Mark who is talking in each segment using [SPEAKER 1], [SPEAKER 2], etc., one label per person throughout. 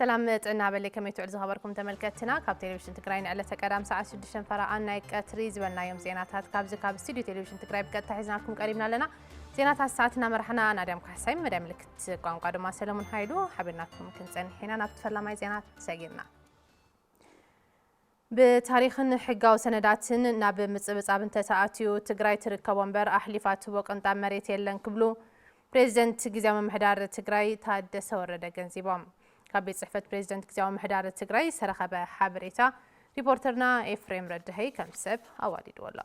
[SPEAKER 1] سلام طنا بلي كما يتعرض خبركم تملكتنا كاب تلفزيون تግራይ ንዕለተ ቀዳም ሰዓት 6 ፈራኣን ናይ ቀትሪ ዝበልናዮም ዜናታት ካብ ስቱዲዮ ቴሌቪዥን ትግራይ በቀጥታ ሒዝናኩም ቀሪብና ኣለና ዜናታት ሰዓትና መርሕና ናዳም ካሕሳይ መዳም ምልክት ቋንቋ ድማ ሰለሞን ሃይሉ ሓቢርናኩም ክንጸንሕና ናብ ተፈላማይ ዜናት ሰጊርና بتاريخن حقاو سنداتن ناب مصبصابن ተሳኣትዩ ትግራይ ትርከቦ እምበር ኣሕሊፋት ወቅንጣ መሬት የለን ክብሉ ፕሬዝዳንት ግዚያዊ ምሕዳር ትግራይ ታደሰ ወረደ ገንዚቦም كابي صحفة بريزيدنت كزاو محدار التقرأي سرخة بحبريتا ريبورترنا إفريم ردهي كمسب أواليد والله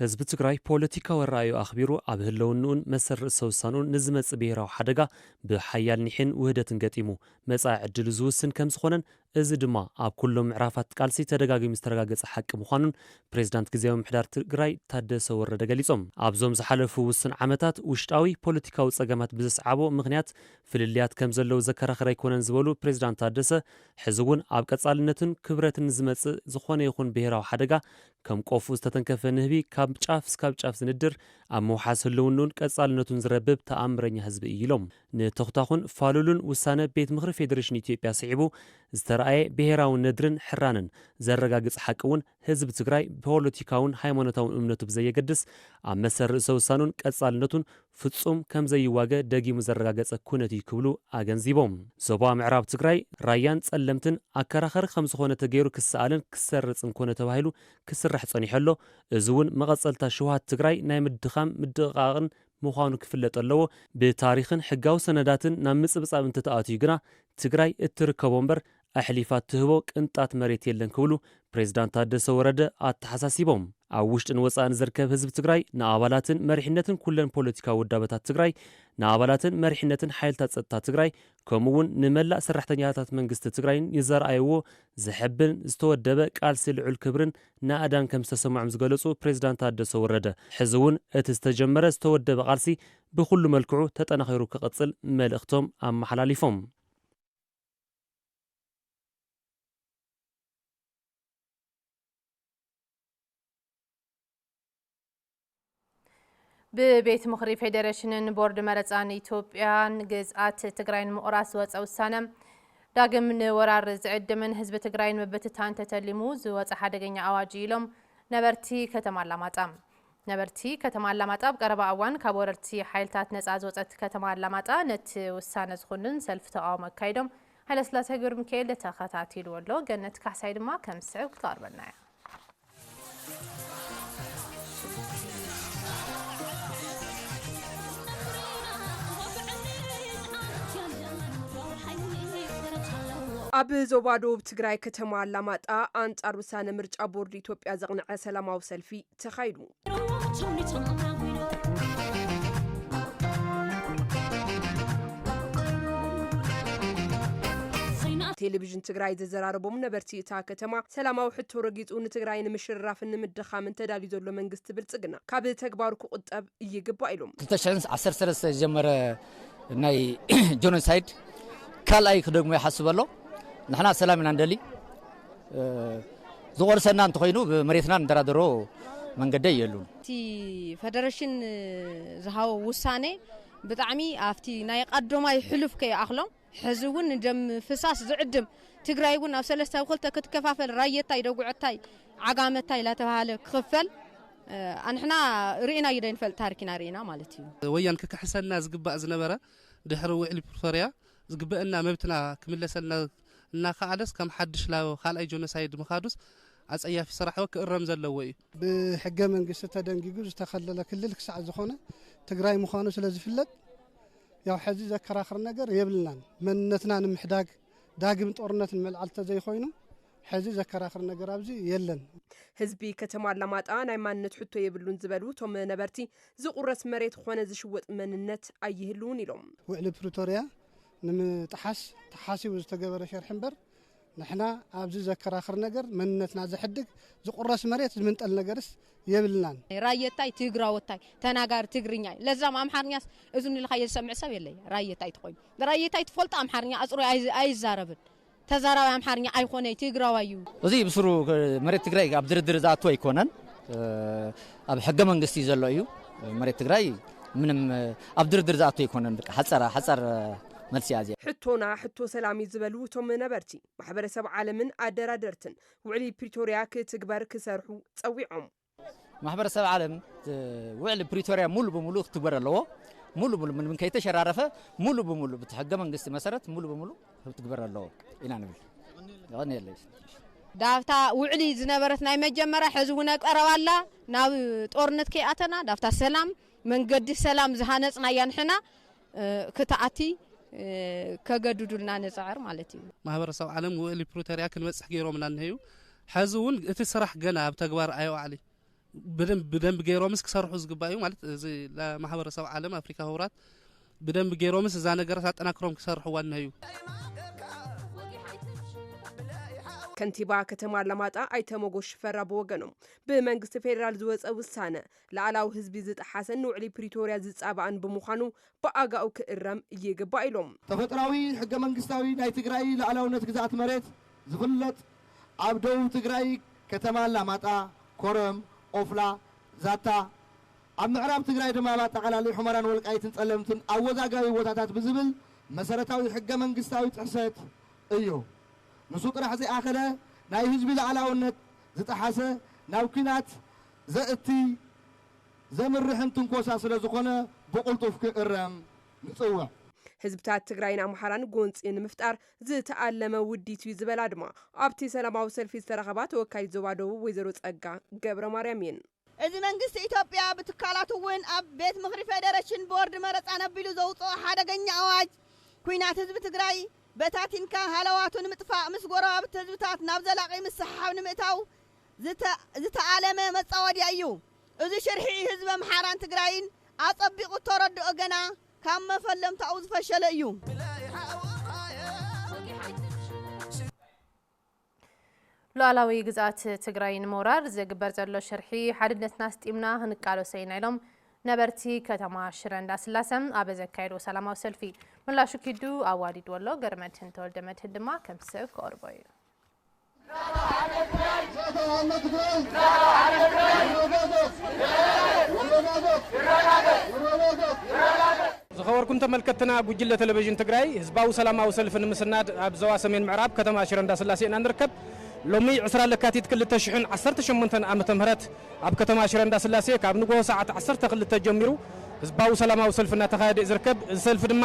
[SPEAKER 2] ህዝቢ ትግራይ ፖለቲካዊ ራእዩ ኣኽቢሩ ኣብ ህልውንኡን መሰረት ሰውሳኑን ንዝመጽ ብሄራዊ ሓደጋ ብሓያል ኒሕን ውህደትን ገጢሙ መጻኢ ዕድል ዝውስን ከም ዝኾነን እዚ ድማ ኣብ ኩሎም ምዕራፋት ቃልሲ ተደጋጊሙ ዝተረጋገጸ ሓቂ ምዃኑን ፕሬዝዳንት ግዚያዊ ምሕዳር ትግራይ ታደሰ ወረደ ገሊጾም ኣብዞም ዝሓለፉ ውስን ዓመታት ውሽጣዊ ፖለቲካዊ ጸገማት ብዘስዓቦ ምኽንያት ፍልልያት ከም ዘለው ዘከራኽር ኣይኮነን ዝበሉ ፕሬዝዳንት ታደሰ ሕዚ እውን ኣብ ቀጻልነትን ክብረትን ዝመጽእ ዝኾነ ይኹን ብሄራዊ ሓደጋ ከም ቆፉ ዝተተንከፈ ንህቢ ካብ ጫፍ እስካብ ጫፍ ዝንድር ኣብ መውሓስ ህልውንኡን ቀጻልነቱን ዝረብብ ተኣምረኛ ህዝቢ እዩ ኢሎም ንተኽታኹን ፋሉሉን ውሳነ ቤት ምክሪ ፌደሬሽን ኢትዮጵያ ስዒቡ ዝተረኣየ ብሄራዊ ነድርን ሕራንን ዘረጋግጽ ሓቂ እውን ህዝቢ ትግራይ ፖለቲካውን ሃይማኖታውን እምነቱ ብዘየገድስ ኣብ መሰረት ርእሰ ውሳኑን ቀጻልነቱን ፍጹም ከም ዘይዋገ ደጊሙ ዘረጋገጸ ኩነት እዩ ክብሉ ኣገንዚቦም ዞባ ምዕራብ ትግራይ ራያን ጸለምትን ኣከራኸሪ ከም ዝኾነ ተገይሩ ክሰኣልን ክሰርጽን ኮነ ተባሂሉ ክስራሕ ጸኒሐሎ እዚ እውን መቐጸልታ ሽውሃት ትግራይ ናይ ምድኻም ምድቕቓቕን ምዃኑ ክፍለጥ ኣለዎ ብታሪኽን ሕጋዊ ሰነዳትን ናብ ምጽብጻብ እንተተኣትዩ ግና ትግራይ እትርከቦ እምበር ኣሕሊፋት ትህቦ ቅንጣት መሬት የለን ክብሉ ፕሬዝዳንት ታደሰ ወረደ ኣተሓሳሲቦም ኣብ ውሽጥን ወጻእን ዝርከብ ህዝቢ ትግራይ ንኣባላትን መሪሕነትን ኩለን ፖለቲካዊ ውዳበታት ትግራይ ንኣባላትን መሪሕነትን ሓይልታት ጸጥታ ትግራይ ከምኡውን ንመላእ ሰራሕተኛታት መንግስቲ ትግራይን ይዘርኣይዎ ዝሕብን ዝተወደበ ቃልሲ ልዑል ክብርን ንኣዳን ከም ዝተሰምዖም ዝገለጹ ፕሬዝዳንት ታደሰ ወረደ ሕዚ እውን እቲ ዝተጀመረ ዝተወደበ ቃልሲ ብኩሉ መልክዑ ተጠናኺሩ ክቐጽል መልእኽቶም ኣመሓላሊፎም
[SPEAKER 1] ببيت مخري فيدريشن بورد مرزان إثيوبيان جزءات تجرين مقراس وتوسانم داقم من ورار زعد من حزب تجرين مبتتان تتلموز وتحدقين عواجيلهم نبرتي كتمعلماتام نبرتي كتمعلماتاب قربا أوان كابورتي حيلتات نزعز وتت كتمعلماتا نت وسانز خنن سلف تقاوم كايدم هل سلاسة جرم كيل تاخاتاتي الولو جنت كحسايد ما كم سعو كتار بالنايا
[SPEAKER 3] ኣብ ዞባ ደቡብ ትግራይ ከተማ ኣላማጣ ኣንጻር ውሳነ ምርጫ ቦርድ ኢትዮጵያ ዘቕንዐ ሰላማዊ ሰልፊ ተኻይዱ ቴሌቪዥን ትግራይ ዘዘራረቦም ነበርቲ እታ ከተማ ሰላማዊ ሕቶ ረጊጹ ንትግራይ ንምሽራፍን ንምድኻምን ተዳልዩ ዘሎ መንግስቲ ብልጽግና ካብ ተግባሩ ክቁጠብ ይግባእ ኢሎም
[SPEAKER 4] 2013 ጀመረ ናይ ጆኖሳይድ ካልኣይ ክደግሞ ይሓስብ ኣሎ نحن سلامنا ندلي زغور سنان تخينو بمريتنا ندرادرو من قد يلون
[SPEAKER 5] تي فدرشن زهاو وساني بطعمي افتي ناي قدوما يحلف كي اخلم حزون دم فساس زعدم تግራይውን ኣብ ሰለስተ ወክልተ ክትከፋፈል ራየታይ ደጉዕታይ ዓጋመታይ ላ ተባሃለ ክፍል አንሕና ሪኢና ይደንፈል ታሪክና ሪኢና ማለት እዩ
[SPEAKER 6] ወያን ከከሕሰና ዝግባእ ዝነበረ ድሕሪ ውዕሊ ፕሪቶሪያ ዝግበአና መብትና ክምለሰልና እና ካዓደስ ከም ሓድሽ ላው ካልኣይ ጆኖሳይድ መኻዱስ ኣጸያፊ ስራሕ ወክእረም ዘለዎ እዩ
[SPEAKER 7] ብሕገ መንግስቲ ተደንጊጉ ዝተኸለለ ክልል ክሳዕ ዝኾነ ትግራይ ምዃኑ ስለ ዝፍለጥ ያው ሕዚ ዘከራኽር ነገር የብልናን መንነትና ንምሕዳግ ዳግም ጦርነት መልዓልተ ዘይኮይኑ ሕዚ ዘከራኽር ነገር ኣብዚ የለን
[SPEAKER 3] ህዝቢ ከተማ ኣላማጣ ናይ ማንነት ሕቶ የብሉን ዝበሉ ቶም ነበርቲ ዝቁረስ መሬት ኾነ ዝሽወጥ መንነት ኣይህሉን ኢሎም
[SPEAKER 7] ውዕሊ ፕሪቶሪያ ንምጥሓስ ተሓሲቡ ዝተገበረ ሸርሕ እምበር ንሕና ኣብዚ ዘከራኽር ነገር መንነትና ዘሕድግ ዝቁረስ መሬት ዝምንጠል ነገርስ የብልናን
[SPEAKER 5] ራየታይ ትግራወታይ ተናጋር ትግርኛ ለዛም ኣምሓርኛስ እዙን ኢልካ የሰምዕ ሰብ የለይ ራየታይ ትኾይኑ ራየታይ ትፈልጥ ኣምሓርኛ ኣጽሩ ኣይዛረብን ተዛራዊ ኣምሓርኛ ኣይኾነይ ትግራዋዩ
[SPEAKER 4] እዚ ብስሩ መሬት ትግራይ ኣብ ድርድር ዝኣትወ ኣይኮነን ኣብ ሕገ መንግስቲ ዘሎ እዩ መሬት ትግራይ ምንም ኣብ ድርድር ዝኣቶ ይኮነን በቃ ሓፀር መልሲ ያዘ
[SPEAKER 3] ሕቶና ሕቶ ሰላም ይዝበሉ ቶም ነበርቲ ማሕበረሰብ ዓለምን አደራደርትን ውዕሊ ፕሪቶሪያ ክትግበር ክሰርሑ ጸዊዖም
[SPEAKER 4] ማሕበረሰብ ዓለም ውዕሊ ፕሪቶሪያ ሙሉ በሙሉ ክትግበር ኣለዎ ሙሉ ምን ከይተሸራረፈ ሙሉ በሙሉ ብትሕገ መንግስቲ መሰረት ሙሉ በሙሉ ክትግበር ኣለዎ ኢና ንብል ይኸነየለሽ
[SPEAKER 5] ዳፍታ ውዕሊ ዝነበረት ናይ መጀመሪያ ሕዝቡና ቀረባላ ናብ ጦርነት ከይኣተና ዳፍታ ሰላም መንገዲ ሰላም ዝሃነጽና ያንሕና ክታኣቲ ከገድዱልና ነጻር ማለት እዩ
[SPEAKER 6] ማሕበረሰብ ዓለም ውዕሊ ፕሪቶሪያ ክንበጽሕ ገይሮምና እንሄዩ ሕዝውን እቲ ስራሕ ገና ኣብ ተግባር ኣይወዓሊ بدم بجيرومس كسرحوا زقبايو مالت زي لا محبر سو عالم أفريقيا هورات بدم بجيرومس زانا جرسات أنا كروم كسرحوا وانهيو
[SPEAKER 3] كنتيبا كتمار لماتا أيتموغوش فرابو وغنم بمنغست فيدرال زوز أو السانة لعلاو حزبي زيت حسن نوعلي بريتوريا زيت سابعان بمخانو بأغاو كإرام يقبايلوم
[SPEAKER 8] تفتراوي حق منغستاوي ناي تقرأي لعلاو نتقزات مريت زفلت عبدو تقرأي كتمار لماتا كورم أوفلا زاتا عم معراب تقرأي دمامات على حمران والقايتن تسلمتن أوزاقاوي وتاتات بزبل مسارتاوي حق منغستاوي تحسيت ايو نسوق راح زي آخره ناي حزبي لعلاونت زتحاسه ناوكينات زأتي زمرحن تنكوسا سلازقنا بقلطوف كإرام نصوع
[SPEAKER 3] حزبتات تقرأينا محران قونس إن مفتار زتعلم ودي توي زبلادما أبتي سلام أوصل في استرغبات وكاي زوادو ويزروت أقا قبر مريمين
[SPEAKER 9] إذا منقست إثيوبيا بتكالاتو وين أب بيت مغرب فيدريشن بورد مرت أنا بيلو زوطو حدا قنيا أواج كوينات حزب تقرأي بتاتين كان هلواتون متفاع مسقورا بتزبطات نابزة لاقي مسحاب نمتاو زتا عالمة متصاودي أيو إذا شرحي حزب محاران تقرأين أطبقوا التردو أقنا كم فلم تعوز فشل أيو
[SPEAKER 1] ሉዓላዊ ግዛት ትግራይ ንምውራር ዝግበር ዘሎ ሸርሒ ሓድነትና ስጢምና ህንቃሎ ሰይና ኢሎም ነበርቲ ከተማ ሽረ እንዳስላሰም ኣብ ዘካየዶ ሰላማዊ ሰልፊ ምላሹ ኪዱ ኣዋዲድ ወሎ ገርመድህን ተወልደ መድህን ድማ ከም ሰብ ከቕርቦ እዩ
[SPEAKER 10] زخوركم تملكتنا بوجل تلفزيون تግራይ ህዝባዊ ሰላማዊ ሰልፍ ንምስናድ ኣብ ዞባ ሰሜን ምዕራብ ከተማ ሽረ እንዳስላሴ ኢና ንርከብ لومي 10 لكاتيت كل تشحن 18 عام تمهرت اب كتما شره እንዳስላሴ ካብ ንጎ ሰዓት 12 ጀሚሩ ህዝባዊ ሰላማዊ ሰልፍና ተኻየደ ዝርከብ ሰልፍ ድማ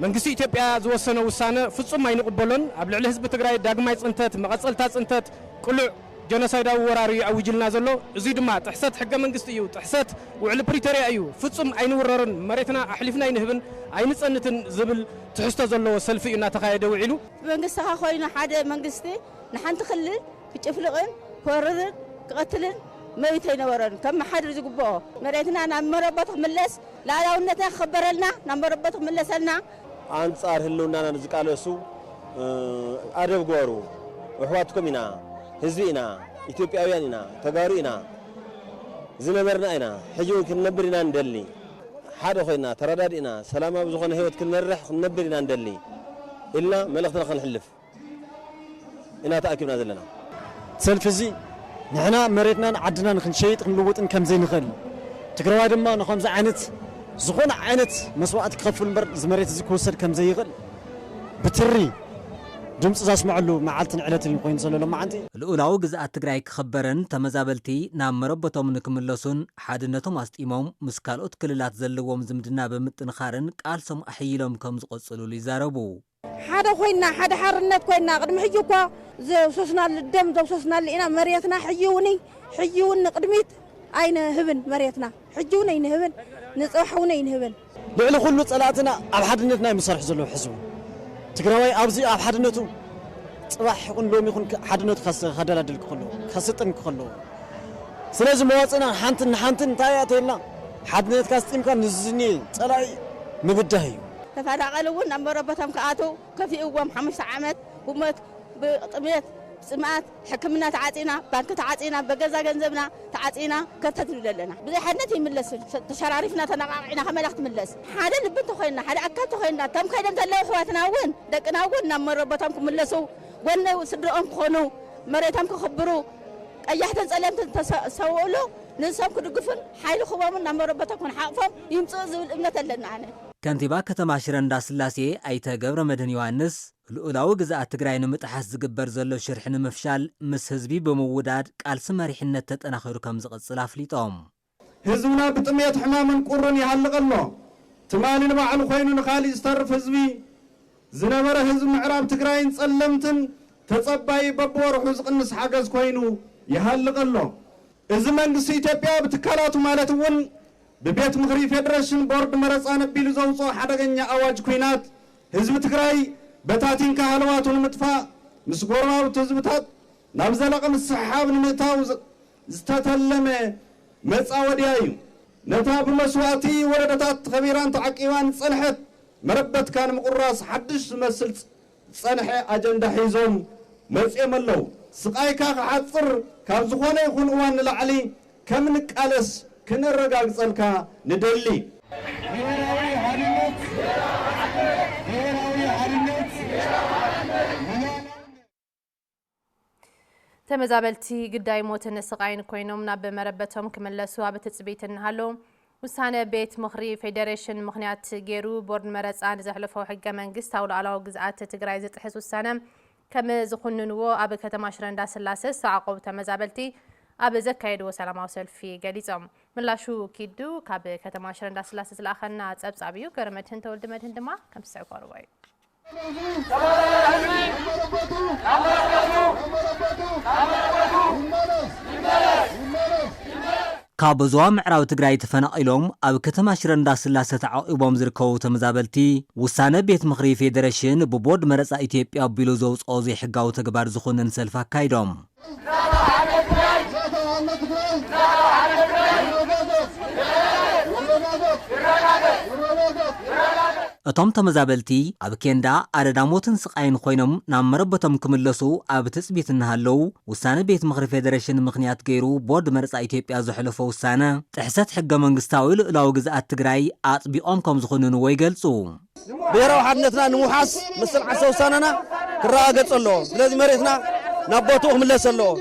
[SPEAKER 10] መንግስቲ ኢትዮጵያ ዝወሰነ ውሳነ ፍጹም አይንقبሎን ኣብ ልዕሊ ህዝቢ ትግራይ ዳግማይ ጽንተት መቀጸልታ ጽንተት ቁሉዕ ጀኖሳይዳዊ ወራሪ ኣውጅልና ዘሎ እዚ ድማ ጥሕሰት ሕገ መንግስቲ እዩ ጥሕሰት ውዕሊ ፕሪቶሪያ እዩ ፍጹም አይንወረርን መሬትና ኣሕሊፍና ይንህብን አይንጸንትን ዝብል ትሕስቶ ዘለዎ ሰልፊ እና ተኻየደ ውዒሉ
[SPEAKER 9] መንግስቲ ኮይኑ ሓደ መንግስቲ نحن تخلل بتفلقن كورذن قتلن ما يتينورن كم حد يزقبوه مريتنا نمربط ملس لا لونتنا خبرلنا نمربط ملسلنا
[SPEAKER 11] أنصار هلونا نزقالسو أدب غورو وحواتكم هنا حزبنا إثيوبياوياننا تغارينا زنبرنا هنا حجون كنبرنا ندلي حدا خوينا تردادنا سلامة بزخنا هيوت كنرح نبرنا ندلي إلا ملختنا خنحلف إنا تأكدنا ذلنا
[SPEAKER 12] سلفزي نحنا مريتنا عدنا نخنشيط نلوط كم زين نخل تقرأ دم ما نخمز عينت زخون عينت مسوات كخفل بر زمريت زكوسر كم زي يغل بتري دمص اسمع له معلتن علتن كوين صلى الله معندي
[SPEAKER 13] الاولاو غزات تግራይ ክخبرن ተመዛበልቲ ናብ መረበቶም ንክምለሱን ሓድነቶም ኣስጢሞም ምስካልኦት ክልላት ዘለዎም ዝምድና በምጥንኻርን ቃልሶም ኣሕይሎም ከም ዝቆጽሉሉ ይዛረቡ
[SPEAKER 5] حدا خوينا حدا حرنت كوينا قدم حيوكا زوسنا للدم زوسنا لنا مريتنا حيوني قدميت اين هبن مريتنا حيوني اين هبن نصحوني اين هبن
[SPEAKER 12] لعل كل صلاتنا اب حدنتنا يمسرح زلو حزب تግራዋይ ኣብዚ ኣብ ሓድነቱ ጽባሕ ይኹን ሎም ይኹን ሓድነቱ ከደላድል ክኸሎ ከስጥን ክኸሎ ስለዚ መዋጽና ሓንትን ታያተልና ሓድነት ካስጢምካ ንዝኒ ጸላይ ምብዳህ እዩ
[SPEAKER 9] ተፈዳቀሉን ነምበረበቶም ከኣቱ ከፊኡዎም 5 ዓመት ወመት ብጥሜት ጽማት ሕክምና ተዓጺና ባንክ ተዓጺና በገዛ ገንዘብና ተዓጺና ከተትሉ ለለና ብዘይ ሓድነት ይምለስ ተሸራሪፍና ተነቃቂና ከመላክት ምለስ ሓደ ልብን ተኾይና ሓደ ኣካል ተኾይና ተም ከይደም ዘለው ሕዋትና ውን ደቅና ውን ነምበረበቶም ክምለሱ ጎነ ስድሮኦም ክኾኑ መሬቶም ክኽብሩ ቀያሕተን ጸለምትን ተሰውሉ
[SPEAKER 14] ንሶም ክድግፉን ሓይሊ ክቦምን ናመረበተኩን ሓቅፎም ይምጽኡ ዝብል እምነት ኣለና ኣነ
[SPEAKER 13] ከንቲባ ከተማ ሽረ እንዳስላሴ ኣይተ ገብረ መድህን ዮሃንስ ልኡላዊ ግዛኣት ትግራይ ንምጥሓስ ዝግበር ዘሎ ሽርሒ ንምፍሻል ምስ ህዝቢ ብምውዳድ ቃልሲ መሪሕነት ተጠናኺሩ ከም ዝቕጽል ኣፍሊጦም
[SPEAKER 15] ህዝብና ብጥሜት ሕማምን ቁርን ይሃልቕ ኣሎ ትማሊ ንባዕሉ ኮይኑ ንኻሊእ ዝተርፍ ህዝቢ ዝነበረ ህዝቢ ምዕራብ ትግራይን ጸለምትን ተጸባይ በብወርሑ ዝቕንስ ሓገዝ ኮይኑ ይሃልቕ ኣሎ እዚ መንግስቲ ኢትዮጵያ ብትካላቱ ማለት እውን ببيت مخري فيدريشن بورد مرصان بيلو زوصو حدغنيا اواج كوينات حزب تግራይ بتاتين كهلوات المطفا مسغوراو تزبطات نابزلق مسحاب نمتاو زتتلمه مصا وديايو نتا بمسواتي وردتات خبيران تعقيوان صلحت مربت كان مقراس حدش مسل صنحه اجنده حيزوم مصيملو سقايكا حصر كاب زخونه يكون وان لعلي كم نقالس كنرغاق صلكا ندلي
[SPEAKER 1] تمزابلتي قداي موتن سقاين كوينوم ناب مربتهم كملسوا بتثبيتن هالو وسانه بيت مخري فيدريشن مخنيات غيرو بورد مرصان زحلفو حق منغست او علاو غزات تግራይ زطحس وسانه كم زخننو اب كتما شرندا سلاسه ساقو تمزابلتي اب زكايدو سلاماو سلفي غليصم ملاشو كيدو كاب كتما شرندا سلاسه زلاخنا صبصابيو كرمتن تولد مدن دما كم سعقور واي
[SPEAKER 13] كابزوا معراو تግራይ ተፈናቂሎም ኣብ ከተማ ሽረ እንዳስላሴ ተዓቂቦም ዝርከቡ ተመዛበልቲ ውሳነ ቤት ምኽሪ ፌደሬሽን ብቦርድ መረፃ ኢትዮጵያ ቢሉ ዘውፅኦ ዘይሕጋዊ ተግባር ዝኾነን ሰልፍ ኣካይዶም እቶም ተመዛበልቲ ኣብ ኬንዳ ኣረዳሞትን ስቃይን ኮይኖም ናብ መረበቶም ክምለሱ ኣብ ትጽቢት እናሃለው ውሳነ ቤት ምኽሪ ፌደሬሽን ምኽንያት ገይሩ ቦርድ መረፃ ኢትዮጵያ ዘሕለፈ ውሳነ ጥሕሰት ሕገ መንግስታዊ ልኡላዊ ግዛኣት ትግራይ ኣጥቢቆም ከም ዝኾኑንዎ ይገልጹ
[SPEAKER 16] ብሔራዊ ሓድነትና ንምውሓስ ምስል ዓሰ ውሳነና ክረጋገጽ ኣለዎ ስለዚ መሬትና ናብ ቦትኡ ክምለስ ኣለዎ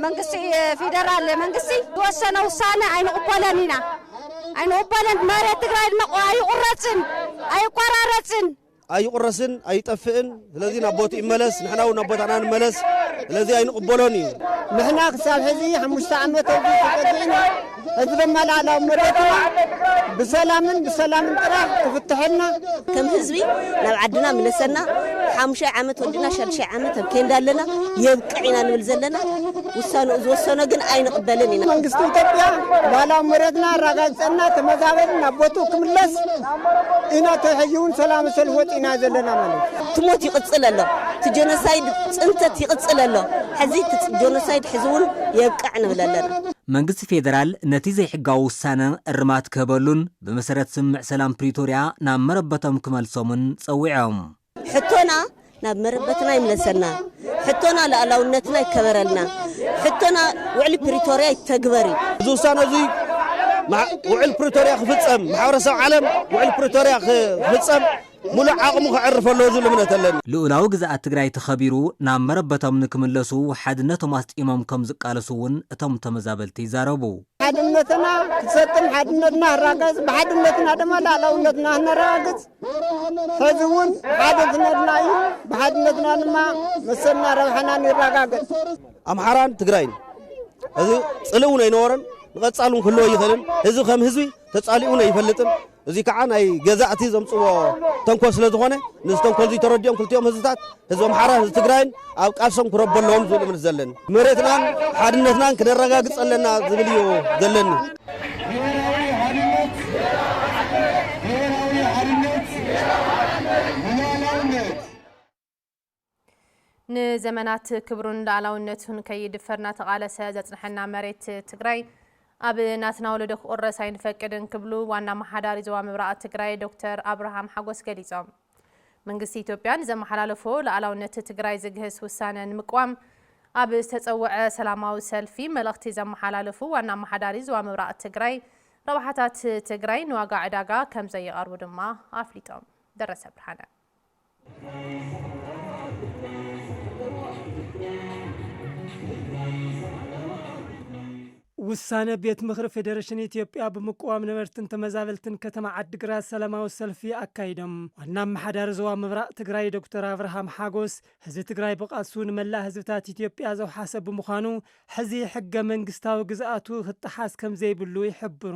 [SPEAKER 14] መንግስቲ ፌደራል መንግስቲ ዝወሰነ ውሳነ ኣይንቕበለን ኢና ኣይንቕበለን መሬት ትግራይ ኣይቁረፅን ኣይቆራረፅን
[SPEAKER 16] ኣይቁረስን ኣይጠፍእን ስለዚ ናብ ቦትኡ ይመለስ ንሕና እውን ናብ ቦታና ንመለስ ስለዚ ኣይንቕበሎን እዩ
[SPEAKER 17] ንሕና ክሳብ ሕዚ 5 ዓመት ተጠቂዕና እዚ ድማ ላዕላዊ መሬትና ብሰላምን ጥራሕ ክፍትሐልና
[SPEAKER 18] ከም ህዝቢ ናብ ዓድና ምለሰና 5 ዓመት ወዲና 6 ዓመት ኣብ ኬንዳ ኣለና የብቅዕና ንብል ዘለና ውሳነ ዝወሰነ ግን ኣይንቕበልን ኢና
[SPEAKER 17] መንግስቲ ኢትዮጵያ ላዕላዊ መሬትና ረጋግፀና ተመዛበልና ቦቱ ክምለስ ኢና ተሕዩን ሰላም ሰልፍ ወጢና ዘለና ማለት
[SPEAKER 18] ትሞት ይቅጽል ኣሎ ትጀኖሳይድ ጽንተት ይቅጽል ኣሎ ሕዚ ጀኖሳይድ ሕዝውን የብቅዕ ንብል ኣለና
[SPEAKER 13] መንግስቲ ፌደራል ነቲ ዘይሕጋዊ ውሳነ እርማት ከበሉን ብመሰረት ስምዕ ሰላም ፕሪቶሪያ ናብ መረበቶም ክመልሶምን ጸዊዖም
[SPEAKER 18] ሕቶና ናብ መረበትና ይምለሰና ሕቶና ለኣላውነትና ይከበረልና ሕቶና ውዕሊ ፕሪቶሪያ ይተግበሪ
[SPEAKER 16] እዚ ውሳነ እዚ ውዕል ፕሪቶሪያ ክፍጸም ማሕበረሰብ ዓለም ውዕል ፕሪቶሪያ ክፍጸም ሙሉ ዓቕሙ ክዕርፍ ኣለዎ ዝብል እምነት ኣለኒ
[SPEAKER 13] ልኡላዊ ግዛኣት ትግራይ ተኸቢሩ ናብ መረበቶም ንክምለሱ ሓድነቶም ኣስጢሞም ከም ዝቃለሱ እውን እቶም ተመዛበልቲ ይዛረቡ
[SPEAKER 17] ሓድነትና ክሰጥን ሓድነትና ኣራጋፅ ብሓድነትና ድማ ላዕላውነትና ነራጋፅ ሕዚ እውን ሓድነትና እዩ ብሓድነትና ድማ መሰልና ረብሓና ንረጋገፅ
[SPEAKER 16] ኣምሓራን ትግራይን እዚ ጽልእ እውን ኣይነበረን ንቐጻሉን ክህልዎ ይኽእልን ህዝቢ ከም ህዝቢ ተጻሊኡን ኣይፈልጥን እዚ ከዓ ናይ ገዛእቲ ዘምጽዎ ተንኮል ስለ ዝኾነ ነዚ ተንኮል እዚ ተረዲኦም ክልቲኦም ህዝብታት ህዝቢ ኣምሓራ ህዝቢ ትግራይን ኣብ ቃልሶም ክረበለዎም ዝብል እምነት ዘለኒ መሬትናን ሓድነትናን ክነረጋግፅ ኣለና ዝብል እዩ ዘለኒ
[SPEAKER 1] ንዘመናት ክብሩን ላዕላውነቱን ከይድፈርና ተቃለሰ ዘጽንሐና መሬት ትግራይ ኣብ ናትና ወለዶ ክቁረስ ኣይንፈቅድን ክብሉ ዋና መሓዳሪ ዞባ ምብራቅ ትግራይ ዶክተር አብርሃም ሓጎስ ገሊጾም መንግስቲ ኢትዮጵያን ዘመሓላለፎ ላዕላውነት ትግራይ ዝግህስ ውሳነ ንምቅዋም ኣብ ዝተጸውዐ ሰላማዊ ሰልፊ መልእኽቲ ዘመሓላለፉ ዋና መሓዳሪ ዞባ ምብራቅ ትግራይ ረብሓታት ትግራይ ንዋጋ ዕዳጋ ከም ዘይቀርቡ ድማ ኣፍሊጦም ደረሰ ብርሃነ
[SPEAKER 19] ውሳነ ቤት ምክር ፌዴሬሽን ኢትዮጵያ በመቋም ነበርትን ተመዛበልትን ከተማ ዓዲግራት ሰላማዊ ሰልፊ አካይደም ዋና ማሕዳር ዞባ ምብራቅ ትግራይ ዶክተር አብርሃም ሓጎስ ህዝቢ ትግራይ በቃሱን መላ ህዝብታት ኢትዮጵያ ዘውሓሰብ ብምዃኑ ሕዚ ሕገ መንግስታዊ ግዝኣቱ ክጥሓስ ከም ዘይብሉ ይሕብሩ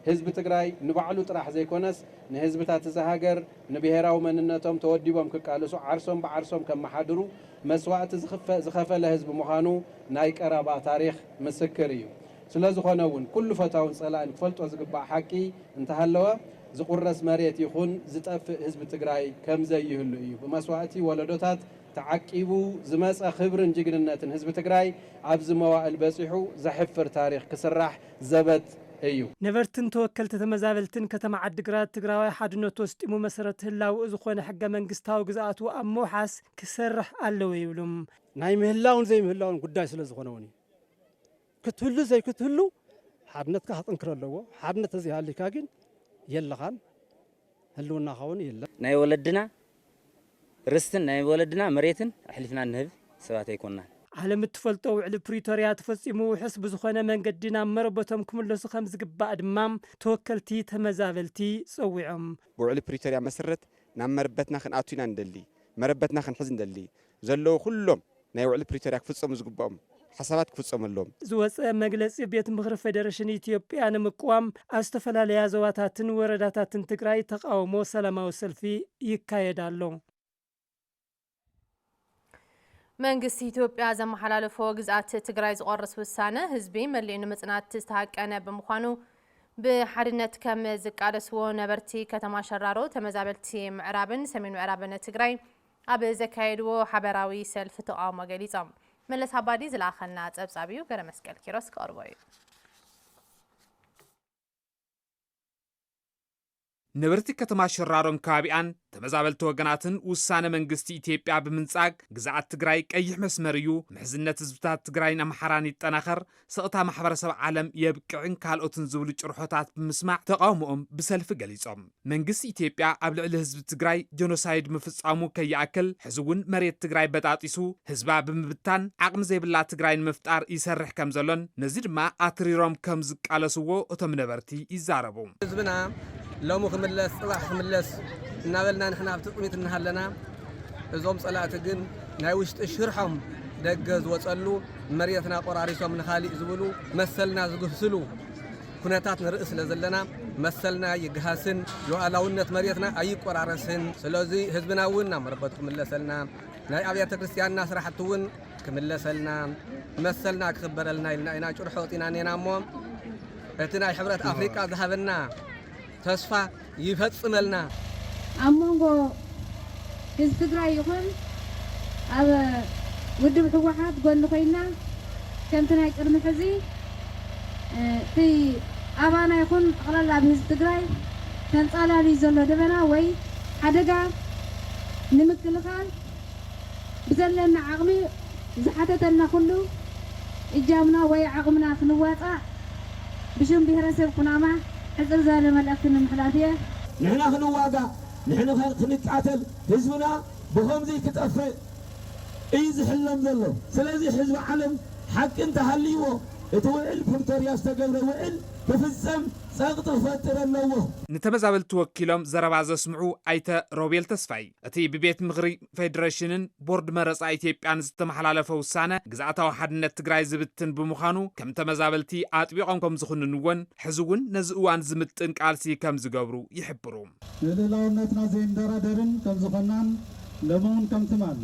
[SPEAKER 20] ህዝቢ ትግራይ ንባዕሉ ጥራሕ ዘይኮነስ ንህዝብታት ዘሃገር ንብሔራዊ መንነቶም ተወዲቦም ክቃለሱ ዓርሶም ብዓርሶም ከመሓድሩ መስዋዕቲ ዝኸፈለ ህዝቢ ምዃኑ ናይ ቀረባ ታሪክ ምስክር እዩ ስለዝኾነ እውን ኩሉ ፈታውን ጸላእን ክፈልጦ ዝግባእ ሓቂ እንተሃለወ ዝቁረስ መሬት ይኹን ዝጠፍእ ህዝቢ ትግራይ ከም ዘይህሉ እዩ ብመስዋዕቲ ወለዶታት ተዓቂቡ ዝመፀ ክብርን ጅግንነትን ህዝቢ ትግራይ ኣብዚ መዋእል በፂሑ ዘሕፍር ታሪክ ክስራሕ ዘበት እዩ
[SPEAKER 19] ነበርትን ተወከልቲ ተመዛበልትን ከተማ ዓዲግራት ትግራዋይ ሓድነት ወስጢሙ መሰረት ህላው ዝኾነ ሕገ መንግስታዊ ግዝኣቱ ኣብ ምውሓስ ክሰርሕ ኣለዎ ይብሉም
[SPEAKER 21] ናይ ምህላውን ዘይምህላውን ጉዳይ ስለ ዝኾነ እውን ክትህሉ ዘይክትህሉ ሓድነትካ ክጥንክር ኣለዎ ሓድነት እዚ ሃሊካ ግን የለኻን ህልውና ኸውን የለ
[SPEAKER 22] ናይ ወለድና ርስትን ናይ ወለድና መሬትን ኣሕሊፍና ንህብ ሰባት ኣይኮንና
[SPEAKER 19] ዓለም እትፈልጦ ውዕሊ ፕሪቶሪያ ተፈጺሙ ውሕስ ብዝኾነ መንገዲ ናብ መረበቶም ክምለሱ ከም ዝግባእ ድማ ተወከልቲ ተመዛበልቲ ፀዊዖም
[SPEAKER 23] ብውዕሊ ፕሪቶሪያ መሰረት ናብ መረበትና ክንኣቱ ኢና እንደሊ መረበትና ክንሕዝ እንደሊ ዘለዉ ኩሎም ናይ ውዕሊ ፕሪቶሪያ ክፍጸሙ ዝግባኦም ሓሳባት ክፍጸሙ ኣለዎም
[SPEAKER 19] ዝወፀ መግለፂ ቤት ምክሪ ፌዴሬሽን ኢትዮጵያ ንምቅዋም ኣብ ዝተፈላለያ ዞባታትን ወረዳታትን ትግራይ ተቃውሞ ሰላማዊ ሰልፊ ይካየድ ኣሎ
[SPEAKER 1] መንግስቲ ኢትዮጵያ ዘመሓላለፎ ግዝኣት ትግራይ ዝቆርስ ውሳነ ህዝቢ መሊኡ ንምጽናት ዝተሃቀነ ብምዃኑ ብሓድነት ከም ዝቃለስዎ ነበርቲ ከተማ ሸራሮ ተመዛበልቲ ምዕራብን ሰሜን ምዕራብን ትግራይ ኣብ ዘካየድዎ ሓበራዊ ሰልፊ ተቃውሞ ገሊፆም መለስ ኣባዲ ዝለኣኸልና ፀብጻቢዩ ገረ መስቀል ኪሮስ ከቕርቦ እዩ
[SPEAKER 24] ነበርቲ ከተማ ሸራሮን ከባቢኣን ተመዛበልቲ ወገናትን ውሳነ መንግስቲ ኢትዮጵያ ብምንጻግ ግዝኣት ትግራይ ቀይሕ መስመር እዩ ምሕዝነት ህዝብታት ትግራይን ኣምሓራን ይጠናኸር ስቕታ ማሕበረሰብ ዓለም የብቅዕን ካልኦትን ዝብሉ ጭርሖታት ብምስማዕ ተቃውሞኦም ብሰልፊ ገሊፆም መንግስቲ ኢትዮጵያ ኣብ ልዕሊ ህዝቢ ትግራይ ጀኖሳይድ ምፍጻሙ ከይኣክል ሕዚ እውን መሬት ትግራይ በጣጢሱ ህዝባ ብምብታን ዓቕሚ ዘይብላ ትግራይ ንምፍጣር ይሰርሕ ከም ዘሎን ነዚ ድማ ኣትሪሮም ከም ዝቃለስዎ እቶም ነበርቲ ይዛረቡ
[SPEAKER 25] ህዝብና ሎሙ ክምለስ ጽባሕ ክምለስ እናበልና ንሕና ኣብቲ ጥሚት እናሃለና እዞም ጸላእቲ ግን ናይ ውሽጢ ሽርሖም ደገ ዝወጸሉ መሬትና ቆራሪሶም ንኻሊእ ዝብሉ መሰልና ዝግህስሉ ኩነታት ንርኢ ስለ ዘለና መሰልና ይግሃስን ሉዓላውነት መሬትና ኣይቆራረስን ስለዚ ህዝብና እውን ናብ መረበቱ ክምለሰልና ናይ ኣብያተ ክርስቲያንና ስራሕቲ እውን ክምለሰልና መሰልና ክኽበረልና ኢልና ኢና ጭርሖ ወጢና ኔና እሞ እቲ ናይ ሕብረት ኣፍሪቃ ዝሃበና ተስፋ ይፈጽመልና
[SPEAKER 26] ኣብ መንጎ ህዝቢ ትግራይ ይኹን ኣብ ውድብ ሕወሓት ጎኒ ኮይና ከምቲ ናይ ቅድሚ ሕዚ እቲ ኣባና ይኹን ጠቕላላ ኣብ ህዝቢ ትግራይ ተንጻላልዩ ዘሎ ደበና ወይ ሓደጋ ንምክልኻል ብዘለና ዓቕሚ ዝሓተተና ኩሉ እጃምና ወይ ዓቕምና ክንዋፃእ ብሽም ብሄረሰብ ኩናማ حزب زال ملأكتنا محلاتية
[SPEAKER 27] نحن خنواجا نحن خنقاتل حزبنا بخمزي كتأفى إيز حلم ذلو سلازي حزب عالم حق انت هالليو اتوعل بورتوريا استقبل وعل بفزم ساقط فتر اللوه
[SPEAKER 24] نتمزابلت وكيلهم زربا زسمعو ايتا روبيل تسفاي اتي ببيت مغري فيدريشنن بورد مرص ايتيبيان زتمحላለፈ ውሳነ ግዛዕታዊ ሓድነት ትግራይ ዝብትን ብምዃኑ ከም ተመዛበልቲ ኣጥቢቖም ከም ዝኹንንዎን ሕዝውን ነዚ እዋን ዝምጥን ቃልሲ ከም ዝገብሩ ይሕብሩ
[SPEAKER 28] ንልዕላውነትና ዘይንደራደርን ከም ዝኾናን ለመውን ከም ትማል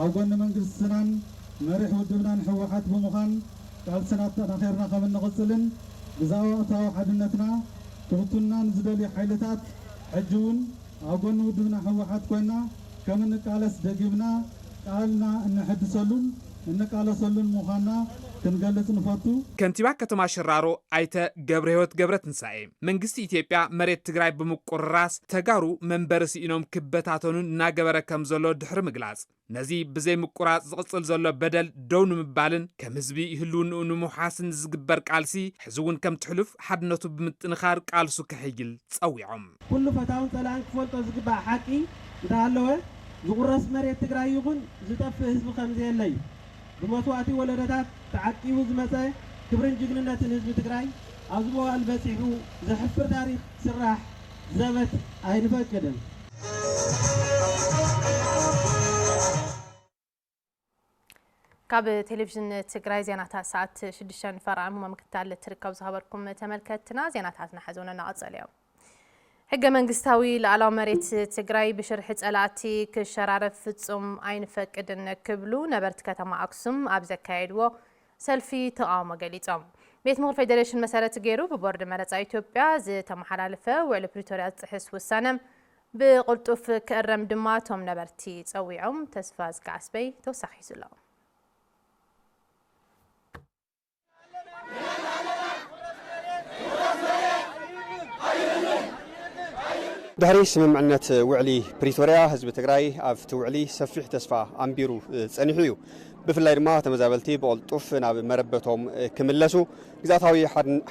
[SPEAKER 28] ኣብ ጎኒ መንግስትናን መሪሕ ውድብናን ሕወሓት ብምዃን ቃልስና ተናኺርና ከም እንቕፅልን ግዛኣታዊ ሓድነትና ክብቱናን ዝደልዩ ሓይልታት ሕጂ እውን ኣብ ጎኒ ውድብና ሕወሓት ኮይና ከም እንቃለስ ደጊብና ቃልና እንሕድሰሉን እንቃለሰሉን ምዃንና ክንገልጽ ንፈቱ
[SPEAKER 24] ከንቲባ ከተማ ሸራሮ አይተ ገብረ ህይወት ገብረ ትንሳኤ መንግስቲ ኢትዮጵያ መሬት ትግራይ ብምቁርራስ ተጋሩ መንበር ሲኢኖም ክበታተኑን እናገበረ ከም ዘሎ ድሕሪ ምግላጽ ነዚ ብዘይ ምቁራጽ ዝቕጽል ዘሎ በደል ደው ንምባልን ከም ህዝቢ ይህልውንኡ ንምውሓስን ዝግበር ቃልሲ ሕዝውን ከም ትሕሉፍ ሓድነቱ ብምጥንኻር ቃልሱ ክሕይል ጸዊዖም
[SPEAKER 28] ኩሉ ፈታውን ጸላእን ክፈልጦ ዝግባእ ሓቂ እንተሃለወ ዝቁረስ መሬት ትግራይ ይኹን ዝጠፍእ ህዝቢ ከምዘየለ እዩ ብመስዋዕቲ ወለደታት ተዓቂቡ ዝመፀ
[SPEAKER 27] ክብርን ጅግንነትን ህዝቢ ትግራይ ኣብ ዝወዋል በፂሑ ዘሕፍር ታሪክ ስራሕ ዘበት ኣይንፈቅድን።
[SPEAKER 1] ካብ ቴሌቪዥን ትግራይ ዜናታት ሰዓት 6 ፈርዓም ምክታል ትርከቡ ዝኸበርኩም ተመልከትና ዜናታትና ሓዘውና ናቀጸል እዮም። ሕገ መንግስታዊ ላዕላዊ መሬት ትግራይ ብሽርሒ ጸላእቲ ክሸራረፍ ፍጹም ኣይንፈቅድን ክብሉ ነበርቲ ከተማ ኣክሱም ኣብ ዘካየድዎ ሰልፊ ተቃውሞ ገሊጾም። ቤት ምክሪ ፌደሬሽን መሰረት ገይሩ ብቦርድ መረፃ ኢትዮጵያ ዝተመሓላለፈ ውዕል ፕሪቶሪያ ዝጥሕስ ውሳነ ብቅልጡፍ ክእረም ድማ ቶም ነበርቲ ፀዊዖም። ተስፋ ዝከዓስበይ ተወሳኺ ዘሎ
[SPEAKER 23] ድሕሪ ስምምዕነት ውዕሊ ፕሪቶሪያ ህዝቢ ትግራይ ኣብቲ ውዕሊ ሰፊሕ ተስፋ ኣንቢሩ ጸኒሑ እዩ። ብፍላይ ድማ ተመዛበልቲ ብቅልጡፍ ናብ መረበቶም ክምለሱ ግዛታዊ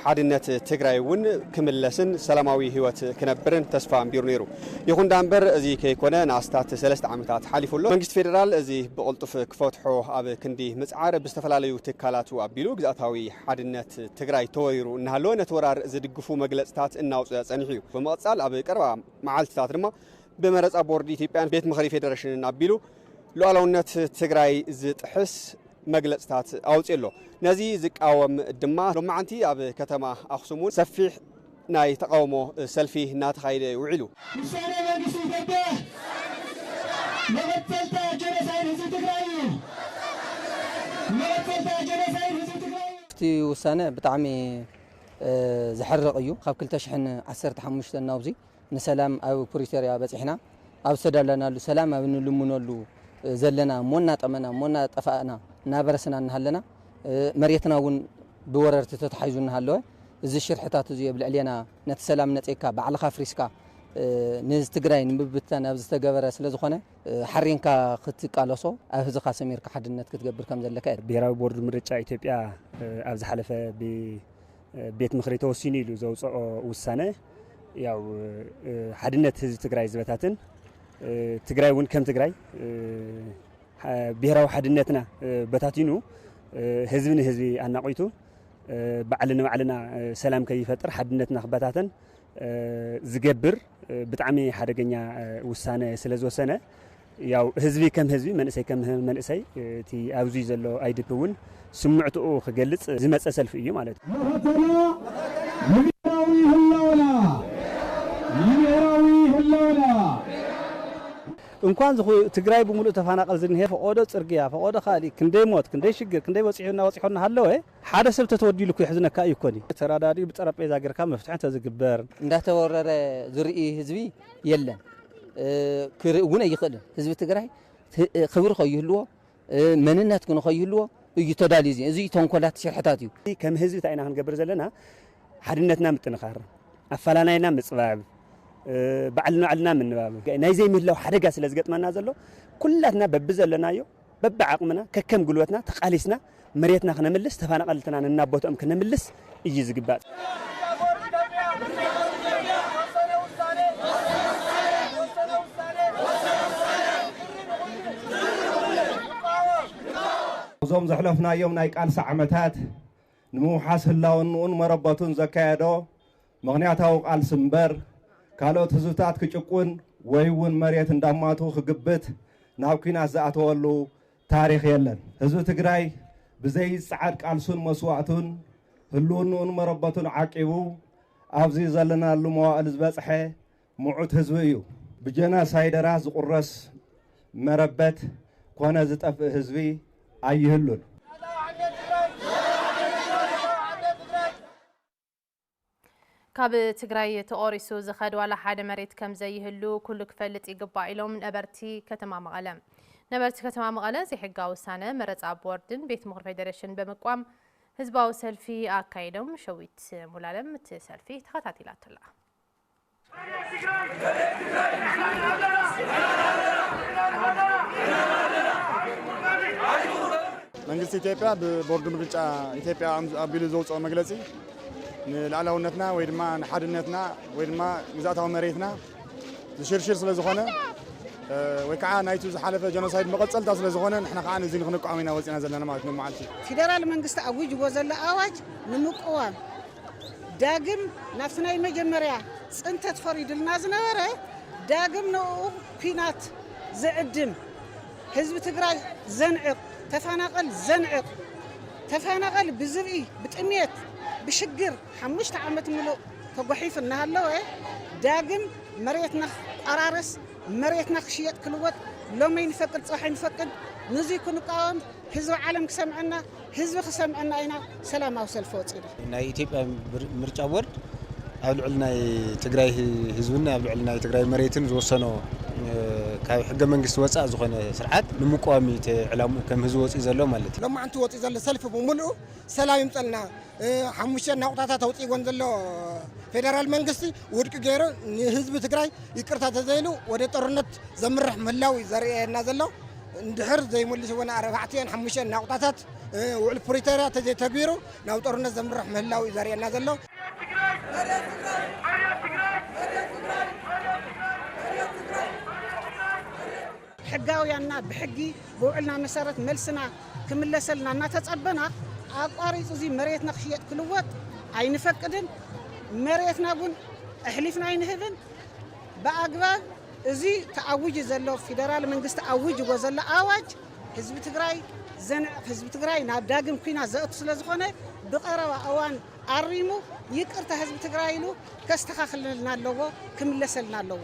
[SPEAKER 23] ሓድነት ትግራይ እውን ክምለስን ሰላማዊ ህይወት ክነብርን ተስፋ ኣንቢሩ ነይሩ። ይኹን ዳንበር እዚ ከይኮነ ንኣስታት 3 ዓመታት ሓሊፉሎ መንግስቲ ፌደራል እዚ ብቅልጡፍ ክፈትሖ ኣብ ክንዲ ምጽዓር ብዝተፈላለዩ ትካላቱ ኣቢሉ ግዛታዊ ሓድነት ትግራይ ተወሪሩ እናሃለወ ነቲ ወራር ዝድግፉ መግለጽታት እናውፅአ ጸኒሑ እዩ። ብመቕጻል ኣብ ቀረባ መዓልትታት ድማ ብመረፃ ቦርድ ኢትዮጵያን ቤት ምክሪ ፌደሬሽንን ኣቢሉ ሉዓላውነት ትግራይ ዝጥሕስ መግለጽታት ኣውፅሎ ነዚ ዝቃወም ድማ ሎማዓንቲ ኣብ ከተማ ኣክሱም ሰፊሕ ናይ ተቃውሞ ሰልፊ እናተኻየደ ውዒሉ
[SPEAKER 27] ውሳነ መንግስቲ ኢትዮጵያ መቀጠልታ ጀኖሳይድ ህዝቢ ትግራይ እዩ መቀጠልታ ጀኖሳይድ ህዝቢ ትግራይ
[SPEAKER 2] እቲ ውሳነ ብጣዕሚ ዝሕርቕ እዩ። ካብ 2015 ናብዚ ንሰላም ኣብ ፕሪቶሪያ በፂሕና ኣብ ዝተዳለናሉ ሰላም ኣብ ንልሙነሉ ዘለና ሞና ጠመና ሞና ጠፋእና ናበረስና እናሃለና መሬትና እውን ብወረርቲ ተተሓይዙ እናሃለወ እዚ ሽርሕታት እዚ የብልዕልና ነቲ ሰላም ነፀካ ባዕልኻ ፍሪስካ ንትግራይ ንምብታን ኣብ ዝተገበረ ስለ ዝኾነ ሓሪንካ ክትቃለሶ ኣብ ህዝኻ ሰሚርካ ሓድነት ክትገብር ከም ዘለካ
[SPEAKER 3] ብሄራዊ ቦርድ ምርጫ ኢትዮጵያ ኣብ ዝሓለፈ ቤት ምክሪ ተወሲኑ ኢሉ ዘውፅኦ ውሳነ ያው ሓድነት ህዝቢ ትግራይ ዝበታትን ትግራይ እውን ከም ትግራይ ብሄራዊ ሓድነትና በታቲኑ ህዝቢ ንህዝቢ ኣናቂቱ ባዕልና ባዕልና ሰላም ከይፈጥር ሓድነትና ክበታተን ዝገብር ብጣዕሚ ሓደገኛ ውሳነ ስለ ዝወሰነ ያው ህዝቢ ከም ህዝቢ መንእሰይ ከም መንእሰይ እቲ ኣብዚ ዘሎ ኣይድፕ እውን ስምዕትኡ ክገልጽ ዝመፀ ሰልፊ እዩ ማለት እዩ።
[SPEAKER 21] እንኳን ትግራይ ብሙሉእ ተፈናቀል ዝንሄ ፈቆዶ ጽርግያ ፈቆዶ ካሊ ክንደይ ሞት ክንደይ ሽግር ክንደይ ወፂሑና ሃለወ ሓደ ሰብ ተተወዲሉ ኩሕዝነካ ይኮኒ ተራዳዲ ብጠረጴዛ ጌርካ መፍትሒ ተዝግበር
[SPEAKER 2] እንዳተወረረ ዝርኢ ህዝቢ የለን ክርኢ እውን ኣይኽእልን። ህዝቢ ትግራይ ክብሪ ከይህልዎ መንነት ክኑ ከይህልዎ እዩ ተዳልዩ እዚ ተንኮላት ሽርሕታት እዩ።
[SPEAKER 3] ከም ህዝቢ እንታይ ኢና ክንገብር ዘለና ሓድነትና ምጥንኻር ኣፈላላይና ምጽባብ ባዕልና ባዕልና ምንባብ ናይ ዘይምህላው ሓደጋ ስለ ዝገጥመና ዘሎ ኩላትና በብ ዘለናዮ በብ ዓቕምና ከከም ጉልበትና ተቃሊስና መሬትና ክነምልስ ተፈናቀልትና እናቦቶም ክነምልስ እዩ ዝግባእ።
[SPEAKER 15] እዞም ዘሕለፍናዮም ናይ ቃልሲ ዓመታት ንምውሓስ ህላውንኡን መረበቱን ዘካየዶ ምክንያታዊ ቃልሲ እምበር ካልኦት ህዝብታት ክጭቁን ወይ እውን መሬት እንዳማቱ ክግብት ናብ ኩናት ዝኣተወሉ ታሪክ የለን። ህዝቢ ትግራይ ብዘይ ጻዓድ ቃልሱን መስዋዕቱን ህልውንኡን መረበቱን ዓቂቡ ኣብዚ ዘለናሉ መዋዕል ዝበፅሐ ምዑት ህዝቢ እዩ። ብጀኖሳይደራ ዝቁረስ መረበት ኮነ ዝጠፍእ ህዝቢ ኣይህሉን።
[SPEAKER 1] ካብ ትግራይ ተቆሪሱ ዝኸድ ዋላ ሓደ መሬት ከም ዘይህሉ ኩሉ ክፈልጥ ይግባእ ኢሎም ነበርቲ ከተማ መቐለ ነበርቲ ከተማ መቐለ ዘይሕጋዊ ውሳነ መረፃ ቦርድን ቤት ምክሪ ፌደሬሽን በመቋም ህዝባዊ ሰልፊ ኣካይዶም። ሸዊት ሙላለም እቲ ሰልፊ ተኸታቲላትላ
[SPEAKER 4] መንግስቲ ኢትዮጵያ ብቦርድ ምርጫ ኢትዮጵያ ኣቢሉ ዘውፅኦ መግለፂ ንላዕላውነትና ወይ ድማ ንሓድነትና ወይ ድማ ግዛታዊ መሬትና ዝሽርሽር ስለ ዝኾነ ወይ ከዓ ናይቱ ዝሓለፈ ጀኖሳይድ መቐፀልታ ስለ ዝኾነ ንሕና ከዓ ነዚ ንክንቃወም ኢና ወፂና ዘለና ማለት ነው መዓልቲ
[SPEAKER 5] ፌደራል መንግስቲ ኣውጅዎ ዘሎ ኣዋጅ ንምቁዋም ዳግም ናብቲ ናይ መጀመርያ ፅንተት ፈሪድልና ዝነበረ ዳግም ንኡ ኩናት ዝዕድም ህዝቢ ትግራይ ዘንዕቕ ተፈናቐል ዘንዕቕ ተፈናቐል ብዝብኢ ብጥሜት ብሽግር 5 ዓመት ምሉእ ተጓሒፍ እናሃለወ ዳግም መሬትና ቀራርስ መሬትና ክሽየጥ ክልወጥ ሎሚ ይንፈቅድ ፅባሕ ይንፈቅድ ንዚ ክንቃወም ህዝቢ ዓለም ክሰምዐና ህዝቢ ክሰምዐና ኢና ሰላማዊ ሰልፊ ወፂና
[SPEAKER 6] ናይ ኢትዮጵያ ምርጫ ቦርድ ኣብ ልዕሊ ናይ ትግራይ ህዝብና ኣብ ልዕሊ ናይ ትግራይ መሬትን ዝወሰኖ ካብ ሕገ መንግስቲ ወፃእ ዝኾነ ስርዓት ንምቋሚ ተዕላሙ ከም ህዝቢ ወፂ ዘሎ ማለት እዩ
[SPEAKER 7] ሎማዓንቲ ወፂ ዘሎ ሰልፊ ብምሉእ ሰላም ይምፀልና ሓሙሽተ ናቁጣታት ተውፂጎን ዘሎ ፌደራል መንግስቲ ውድቂ ገይሩ ንህዝቢ ትግራይ ይቅርታ ተዘይሉ ወደ ጦርነት ዘምርሕ ምህላው ዘርእየና ዘሎ እንድሕር ዘይመልስ ወና 4-5 ናቁጣታት ውዕል ፕሪቶሪያ ተዘይተግቢሩ ናብ ጦርነት ዘምርሕ ምህላው ዘርእየና ዘሎ ሕጋውያና ብሕጊ ብውዕልና መሰረት መልስና ክምለሰልና እናተጸበና ኣቋሪጹ እዚ መሬትና ክሽየጥ ክልወጥ ኣይንፈቅድን መሬትና ግን ኣሕሊፍና ኣይንህብን ብኣግባብ እዚ ተኣውጅ ዘሎ ፌደራል መንግስቲ ኣውጅዎ ዘሎ ኣዋጅ ህዝቢ ትግራይ ዘንዕቕ ህዝቢ ትግራይ ናብ ዳግም ኩናት ዘእቱ ስለ ዝኾነ ብቐረባ እዋን ኣሪሙ ይቅርታ ህዝቢ ትግራይ ኢሉ ከስተኻኽለልና ኣለዎ ክምለሰልና ኣለዎ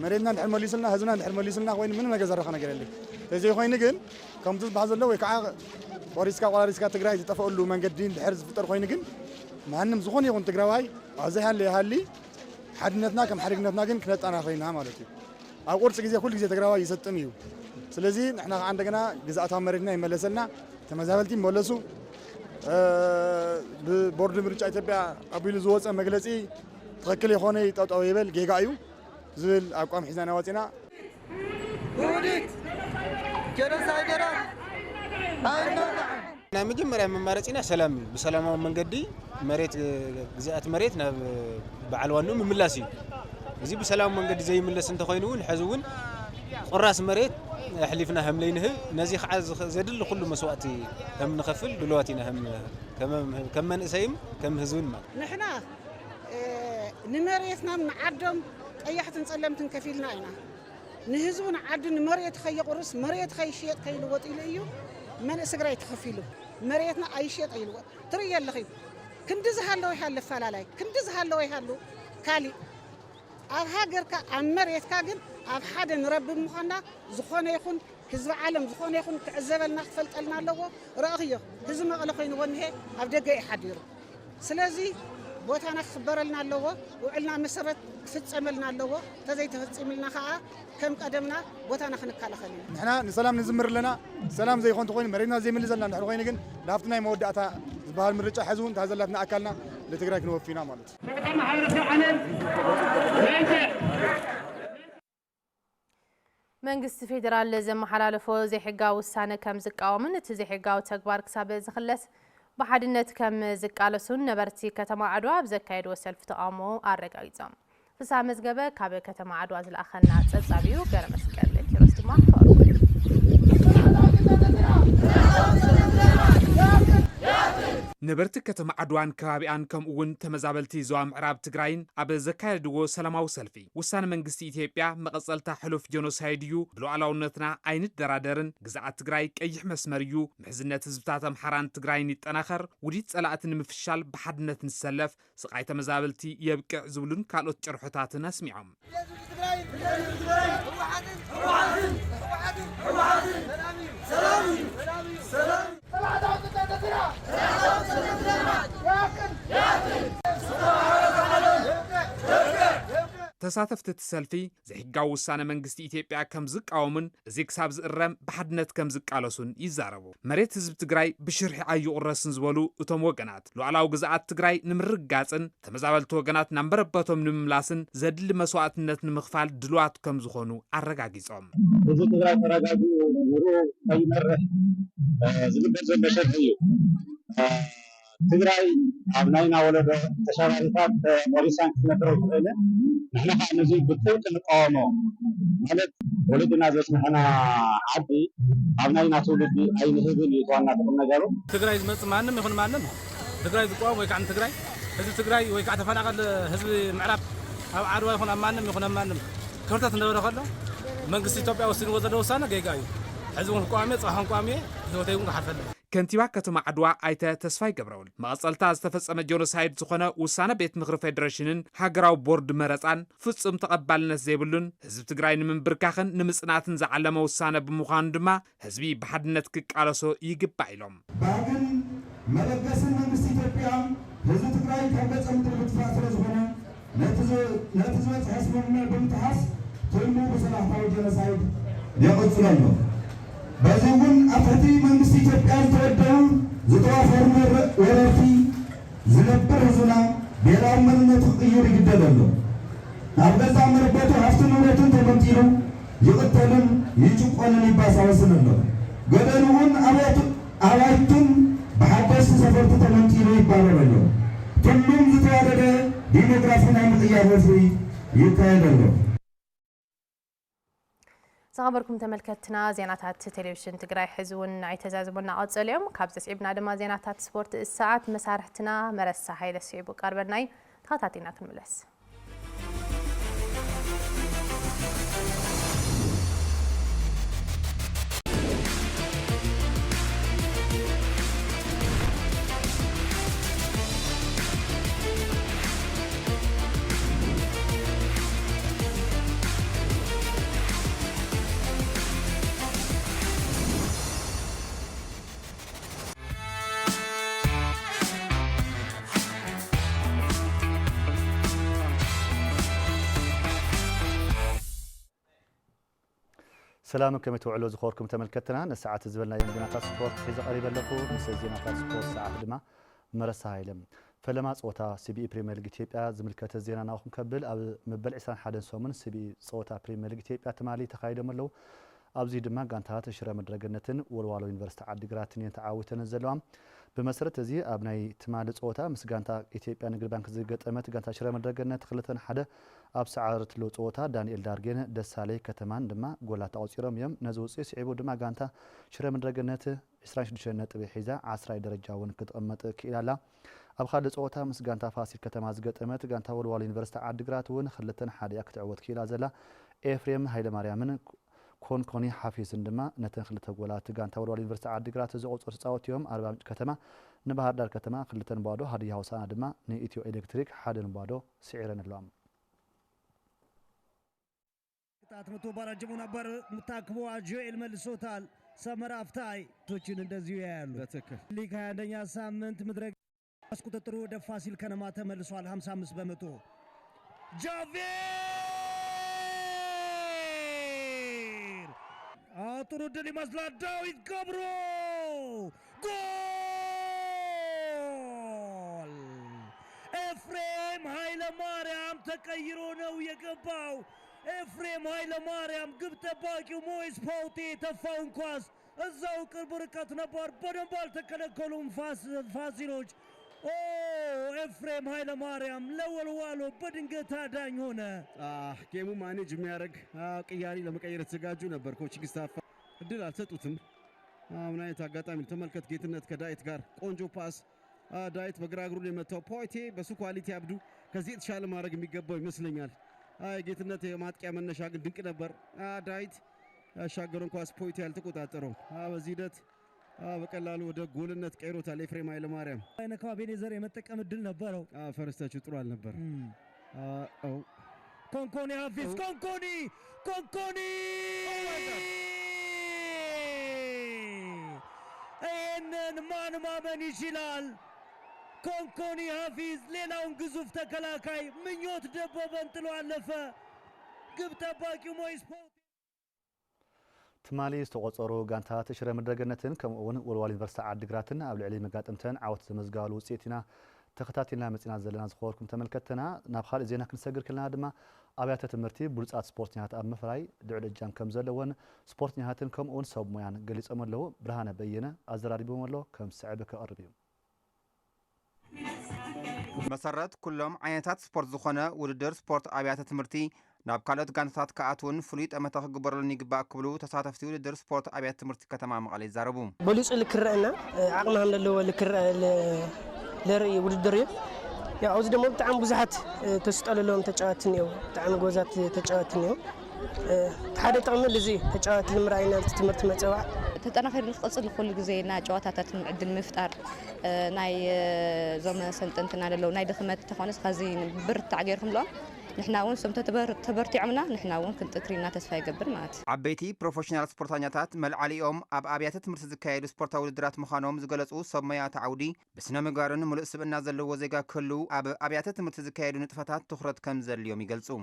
[SPEAKER 4] መሬትና እንድሕር መሊሱልና ህዝብና እንድሕር መሊሱልና ኮይኑ ምንም ነገር ዘረኸ ነገር የለን ተዘይ ኮይኑ ግን ከምቲ ዝበሃል ዘሎ ወይ ከዓ ቆራሪስካ ትግራይ ዝጠፍአሉ መንገዲ እንድሕር ዝፍጠር ኮይኑ ግን ማንም ዝኾነ ይኹን ትግራዋይ ኣብዘ ሃሊ ሓድነትና ከም ሓድግነትና ግን ክነጣናኸ ኢና ማለት እዩ ኣብ ቁርፂ ግዜ ኩሉ ግዜ ትግራዋይ ይሰጥም እዩ ስለዚ ንሕና ከዓ እንደገና ግዛኣታዊ መሬትና ይመለሰልና ተመዛበልቲ ይመለሱ ብቦርድ ምርጫ ኢትዮጵያ ኣቢሉ ዝወፀ መግለፂ ትኽክል ይኾነ ይጠጠው ይበል ጌጋ እዩ ዝብል ኣቋም ሒዝና ወፂና
[SPEAKER 7] ውዲት ጀኖሳይደራ
[SPEAKER 6] ናይ መጀመርያ መማረፂና ሰላም ብሰላማዊ መንገዲ መሬት ግዛኣት መሬት ናብ በዓል ዋኑ ምምላስ እዩ እዚ ብሰላማዊ መንገዲ ዘይምለስ እንተኮይኑ እውን ሕዚ እውን ቁራስ መሬት ኣሕሊፍና هملينه نزي خعز زدل كل مسواتي كم نخفل دلوقتي نهم كم من اسيم كم هزون ما
[SPEAKER 5] نحنا نمريتنا من عدم اي حد نصلمت كفيلنا اينا نهزون عد مريت خي قرص مريت خي شيء خي لوط اليو من اسغراي تخفيلو مريتنا اي شيء خي لوط تري يلخي كندز هالو يحلف فلالاي كندز هالو يحلو كالي ኣብ ሃገርካ ኣብ መሬትካ ግን ኣብ ሓደ ንረብ ምዃንና ዝኾነ ይኹን ህዝቢ ዓለም ዝኾነ ይኹን ክዕዘበልና ክፈልጠልና ኣለዎ ረእኽዮ ህዝቢ መቐለ ኮይኑ ወንሄ ኣብ ደገ ይሓዲሩ ስለዚ ቦታና ክኽበረልና ኣለዎ ውዕልና መሰረት ክፍፀመልና ኣለዎ ተዘይተፈፂምልና ከዓ ከም ቀደምና ቦታና ክንከላኸል ኢና
[SPEAKER 4] ንሕና ንሰላም ንዝምር ኣለና ሰላም ዘይኮን ተኮይኑ መሬትና ዘይምልስ ዘለና ንሕና ኮይኑ ግን ናብቲ ናይ መወዳእታ ዝበሃል ምርጫ ሕዚ እውን ታዘላትና ኣካልና ለትግራይ ክንወፊና ማለት
[SPEAKER 1] መንግስቲ ፌደራል ዘመሓላለፎ ዘይሕጋዊ ውሳነ ከም ዝቃወምን እቲ ዘይሕጋዊ ተግባር ክሳብ ዝኽለስ بحدنت كم زكالسون نبرتي كتما عدوا بزكايدو سلف تقامو አረጋግጠም ፍሳ መዝገበ ካብ ከተማ عدوا ዝላኸና ጸጻቢው ገረ መስቀል ክርስቶማ
[SPEAKER 24] نبرت كتم عدوان كابيان كم اون تمزابلتي زوا معراب تግራይን ኣብ ዘካየድዎ ሰላማዊ ሰልፊ ውሳነ መንግስቲ ኢትዮጵያ መቀጸልታ ሕሉፍ ጀኖሳይድዩ ብሉዓላውነትና አይነት ደራደርን ግዛኣት ትግራይ ቀይሕ መስመርዩ ምሕዝነት ህዝብታት አምሓራን ትግራይን ይጠናኸር ውዲት ጸላእትን ምፍሻል በሓድነት ንሰለፍ ስቃይ ተመዛበልቲ የብቅዕ ዝብሉን ካልኦት ጭርሖታትን አስሚዖም ተሳተፍቲ ተሰልፊ ዘሕጋው ውሳነ መንግስቲ ኢትዮጵያ ከም ዝቃወምን እዚ ክሳብ ዝእረም በሓድነት ከም ዝቃለሱን ይዛረቡ መሬት ህዝብ ትግራይ ብሽርሒ ኣይቁረስን ዝበሉ እቶም ወገናት ሉዓላዊ ግዛኣት ትግራይ ንምርጋጽን ተመዛበልቲ ወገናት ናምበረበቶም ንምምላስን ዘድሊ መስዋዕትነት ንምኽፋል ድልዋት ከም ዝኾኑ አረጋጊጾም
[SPEAKER 28] ህዝብ ትግራይ ተረጋጊ ንሩ ከይመርሕ ዝግበር ዘሎ ሸርሒ እዩ ትግራይ ኣብ ናይና ወለዶ ተሻራሪታት ፖሊሳን ክትነብረው ትኽእል ንሕና ከዓ ነዚ ብጥብቅ ንቃወሞ ማለት
[SPEAKER 8] ولدنا زسمحنا عدي عبناينا تولد أي نهبين يتوانا تقوم نجارو
[SPEAKER 9] تقرأي مانم يخون مانم تقرأي تقوم ويكعن تقرأي هذا تقرأي ويكع تفناقل هذا معرب أو عروة يخون مانم يخون مانم كرتة ندور خلا من قصة توبيا وسين وزن وسانا جاي حزون قوامي صحن قوامي زوجتهم حفلة
[SPEAKER 24] كنتيبا كتما عدوا ايتا تسفاي قبرول ما اصلتا استفصم جونوسايد زخونه وسانه بيت مخر فيدريشنن هاغراو بورد مرصان فصم تقبلنس زيبلن حزب تግራይ ንምንብርካኽን ንምጽናትን ዝዓለመ ውሳነ ብምዃኑ ድማ ህዝቢ ብሓድነት ክቃለሶ ይግባኢሎም
[SPEAKER 27] ባግን መለገስን መንግስት ኢትዮጵያ ህዝብ ትግራይ ከገጸ ምድር ብትፋት ስለዝኾነ ነቲ ዝበፅሐ ስምምነት ብምትሓስ ትልሙ ብሰላማዊ ጀኖሳይድ የቕጽሎ በዚሁን አፈቲ መንግስት ኢትዮጵያ ተወደው ዝተዋፈሩ ወረርቲ ዝነብር ህዝና ብሔራዊ መንነቱ ቅይር ይግደለሉ አብገዛ መርበቱ ሀብት ንብረቱን ተመንጢሉ ይቅተልን ይጭቆንን ይባሳወስንሉ ገደሉን አባይቱን በሐደስ ሰፈርቱ ተመንጢሉ ይባረረሉ ሁሉም ዝተዋደደ ዲሞግራፊና ምቅያር ወፍሪ ይካሄዳሉ
[SPEAKER 1] صغبركم تملكتنا زيناتات تلفزيون تግራይ حزون ايتزازمنا قصليوم ካብ ዘስዒብና ድማ زيناتات سبورت الساعات مسارحتنا መረሳ ኃይለ ሲቡ ቀርበናይ ተኸታቲና ክንምለስ
[SPEAKER 10] سلام كم توعلو زخوركم تملكتنا الساعات زبلنا يوم زينات سبورت حيزة قريبا لكم مثل زينات سبورت ساعة دما مرسى هايلم فلما صوتا سي بي بريمير ليج إثيوبيا زملكت الزينة ناخذ كبل أو مبلع سان حدا سومن سي بي صوتا بريمير ليج إثيوبيا تمالي تخايدم له أبزي دما قانتها تشرى مدرجنتن والوالو يونيفرسيتي عدقراتن يتعاوتن الزلوام بمسرة زي أبناء تمالي صوتا مس قانتا إثيوبيا نقل بانك زيقت أمت قانتا شرى مدرجنت خلتن حدا أب سعرت لو صوتا دانيال دارجين دسالي كتمان دما قولات أوصيرهم يوم نزوسي سعيبو دما قانتا شرى مدرجنت إسرائيل دشنت بحيزة 10 درجة ونكت أمت كيلالا أب خالد صوتا مس قانتا فاسيل كتماز قت أمت قانتا والوالو يونيفرسيتي عدقرات ون خلتن حدا يكتعوت كيلا زلا إفريم هايلا مريامن كون كوني حافيز دما نتن خلته قولات قانتا والوالو يونيفرسيتي عدقرات زوج صوت يوم 40 كتما نبهار دار كتما خلتن بادو هدي هوسانا دما ني إثيو إلكتريك حادن بادو سعرن اللام
[SPEAKER 11] ታትመቶ ባራጀሙ ነበር ሙታክቦ አጆኤል መልሶታል ሰመራ አፍታይ ቶችን እንደዚሁ ያያሉ በትክክል ሊግ 21ኛ ሳምንት መድረክ አስቁጥጥሩ ወደ ፋሲል ከነማ ተመልሷል 55 በመቶ ጃቬር አጥሩ ድል ይመስላል ዳዊት ገብሩ ጎል ኤፍሬም ኃይለ ማርያም ተቀይሮ ነው የገባው ኤፍሬም ኃይለ ማርያም ግብ ጠባቂው ሞይስ ፖውቴ ተፋውን ኳስ እዛው ቅርብ ርቀት ነበር በደንብ አልተከለከሉም ፋሲሎች ኤፍሬም ኃይለ ማርያም ለወልዋሎ በድንገት አዳኝ ሆነ
[SPEAKER 12] ጌሙ ማኔጅ የሚያደርግ ቅያሪ ለመቀየር የተዘጋጁ ነበር ኮቺንግ ስታፍ እድል አልሰጡትም ምን አይነት አጋጣሚ ተመልከት ጌትነት ከዳዊት ጋር ቆንጆ ፓስ ዳዊት በግራ እግሩ ላይ መታው ፖይቴ በሱ ኳሊቲ አብዱ ከዚህ የተሻለ ማድረግ የሚገባው ይመስለኛል ጌትነት የማጥቂያ መነሻ ግን ድንቅ ነበር ዳዊት ያሻገረን ኳስ ፖይቴ ያልተቆጣጠረው በዚህ ሂደት በቀላሉ ወደ ጎልነት ቀይሮታል ኤፍሬም ኃይለ ማርያም
[SPEAKER 11] አይነካው ቤኔዘር የመጠቀም እድል ነበረው
[SPEAKER 12] ፈረስታችሁ ጥሩ አልነበር
[SPEAKER 11] ኮንኮኒ ሀፊዝ ኮንኮኒ ይህንን ማን ማመን ይችላል ኮንኮኒ ሀፊዝ ሌላውን ግዙፍ ተከላካይ ምኞት ደበበን ጥሎ አለፈ ግብ ጠባቂው ሞይስ ፖውቴ
[SPEAKER 10] ትማሊ ዝተቆፀሩ ጋንታት ሽረ መድረገነትን ከምኡውን ወልዋሎ ዩኒቨርሲቲ ዓዲግራትን ኣብ ልዕሊ መጋጥምተን ዓወት ዘመዝጋሉ ውፅኢትና ተኸታቲልና መፂና ዘለና ዝኸበርኩም ተመልከተና ናብ ካልእ ዜና ክንሰግር ከለና ድማ ኣብያተ ትምህርቲ ብሉፃት ስፖርተኛታት ኣብ ምፍራይ ልዑል እጃም ከም ዘለዎን ስፖርተኛታትን ከምኡውን ሰብ ሞያን ገሊፆም ኣለዉ ብርሃነ በየነ ኣዘራሪቦም ኣሎ ከም ዝስዕብ ከቕርብ እዩ
[SPEAKER 13] መሰረት ኩሎም ዓይነታት ስፖርት ዝኾነ ውድድር ስፖርት ኣብያተ ትምህርቲ ናብ ካልኦት ጋንታታት ከኣትውን ፍሉይ ጠመተ ክግበረሉን ይግባእ ክብሉ ተሳተፍቲ ውድድር ስፖርት ኣብያተ ትምህርቲ ከተማ መቐለ ይዛረቡ
[SPEAKER 14] በሊጹ ልክረአና ዓቕሚ ከም ዘለዎ ልክረአ ለርኢ ውድድር እዩ ያው እዚ ደሞ ብጣዕሚ ብዙሓት ተስጠለሎም ተጫዋትን እዩ ብጣዕሚ ጎዛት ተጫዋትን እዩ ሓደ ጥቕሚ እዚ ተጫዋት ንምርኣይና ትምህርቲ መፀዋዕ
[SPEAKER 16] ተጠናኺሩ ንኽቕፅል ኩሉ ግዜ ና ጨዋታታት ዕድል ምፍጣር ናይ ዞም ሰልጠንትና ዘለዉ ናይ ድኽመት ተኾነስ ካዚ ብርታዕ ገይርኩምሎም ንሕና እውን ሶም ተበርቲዖምና ንሕና እውን ክንጥክሪና ተስፋ ይገብር ማለት
[SPEAKER 13] ዓበይቲ ፕሮፌሽናል ስፖርተኛታት መልዓሊኦም ኣብ ኣብያተ ትምህርቲ ዝካየዱ ስፖርታዊ ውድድራት ምዃኖም ዝገለጹ ሰብ ሞያ ተዓውዲ ብስነ ምግባርን ሙሉእ ስብዕና ዘለዎ ዜጋ ክህሉ ኣብ ኣብያተ ትምህርቲ ዝካየዱ ንጥፈታት ትኹረት ከም ዘድልዮም ይገልጹ